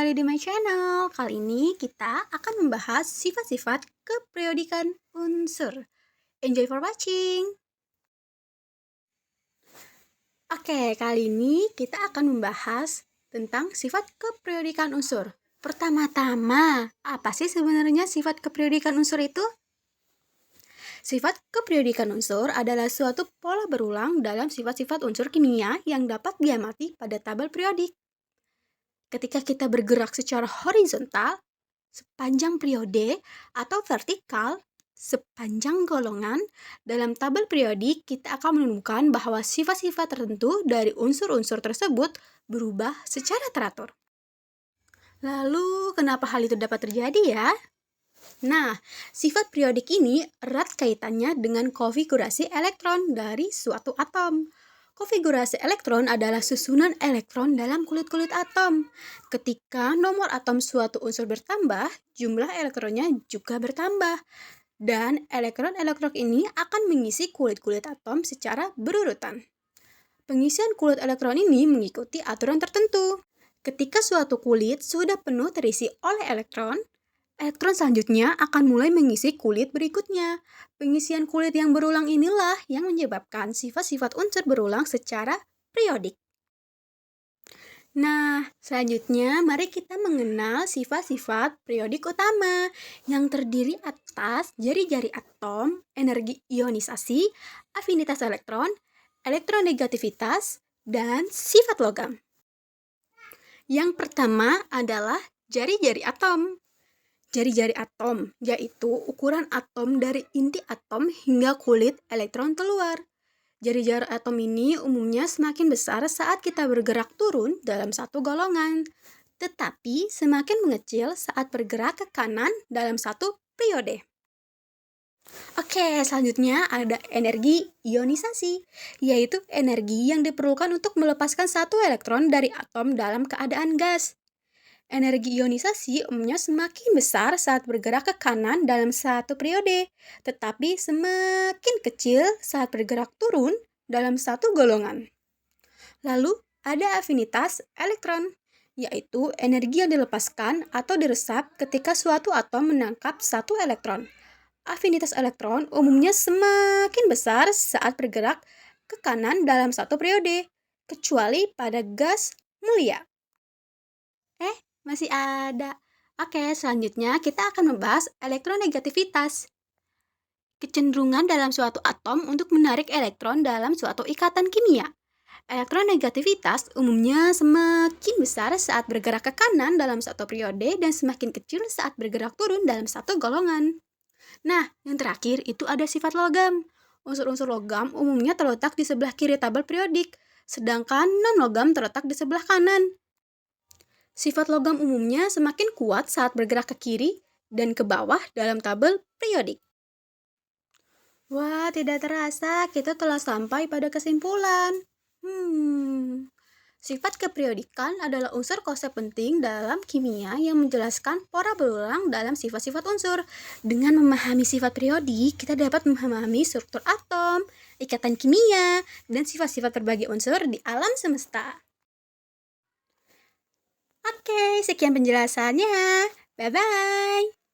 kembali di my channel. Kali ini kita akan membahas sifat-sifat keperiodikan unsur. Enjoy for watching. Oke, kali ini kita akan membahas tentang sifat keperiodikan unsur. Pertama-tama, apa sih sebenarnya sifat keperiodikan unsur itu? Sifat keperiodikan unsur adalah suatu pola berulang dalam sifat-sifat unsur kimia yang dapat diamati pada tabel periodik. Ketika kita bergerak secara horizontal, sepanjang periode, atau vertikal, sepanjang golongan, dalam tabel periodik kita akan menemukan bahwa sifat-sifat tertentu dari unsur-unsur tersebut berubah secara teratur. Lalu, kenapa hal itu dapat terjadi ya? Nah, sifat periodik ini erat kaitannya dengan konfigurasi elektron dari suatu atom. Konfigurasi elektron adalah susunan elektron dalam kulit-kulit atom. Ketika nomor atom suatu unsur bertambah, jumlah elektronnya juga bertambah. Dan elektron-elektron ini akan mengisi kulit-kulit atom secara berurutan. Pengisian kulit elektron ini mengikuti aturan tertentu. Ketika suatu kulit sudah penuh terisi oleh elektron selanjutnya akan mulai mengisi kulit berikutnya. Pengisian kulit yang berulang inilah yang menyebabkan sifat-sifat unsur berulang secara periodik. Nah, selanjutnya mari kita mengenal sifat-sifat periodik utama yang terdiri atas jari-jari atom, energi ionisasi, afinitas elektron, elektronegativitas, dan sifat logam. Yang pertama adalah jari-jari atom. Jari-jari atom, yaitu ukuran atom dari inti atom hingga kulit elektron keluar. Jari-jari atom ini umumnya semakin besar saat kita bergerak turun dalam satu golongan, tetapi semakin mengecil saat bergerak ke kanan dalam satu periode. Oke, selanjutnya ada energi ionisasi, yaitu energi yang diperlukan untuk melepaskan satu elektron dari atom dalam keadaan gas. Energi ionisasi umumnya semakin besar saat bergerak ke kanan dalam satu periode, tetapi semakin kecil saat bergerak turun dalam satu golongan. Lalu, ada afinitas elektron, yaitu energi yang dilepaskan atau diresap ketika suatu atom menangkap satu elektron. Afinitas elektron umumnya semakin besar saat bergerak ke kanan dalam satu periode, kecuali pada gas mulia. Masih ada. Oke, selanjutnya kita akan membahas elektronegativitas. Kecenderungan dalam suatu atom untuk menarik elektron dalam suatu ikatan kimia. Elektronegativitas umumnya semakin besar saat bergerak ke kanan dalam satu periode dan semakin kecil saat bergerak turun dalam satu golongan. Nah, yang terakhir itu ada sifat logam. Unsur-unsur logam umumnya terletak di sebelah kiri tabel periodik, sedangkan non-logam terletak di sebelah kanan. Sifat logam umumnya semakin kuat saat bergerak ke kiri dan ke bawah dalam tabel periodik. Wah, tidak terasa kita telah sampai pada kesimpulan. Sifat keperiodikan adalah unsur konsep penting dalam kimia yang menjelaskan pola berulang dalam sifat-sifat unsur. Dengan memahami sifat periodik, kita dapat memahami struktur atom, ikatan kimia, dan sifat-sifat berbagai unsur di alam semesta. Oke, sekian penjelasannya. Bye-bye.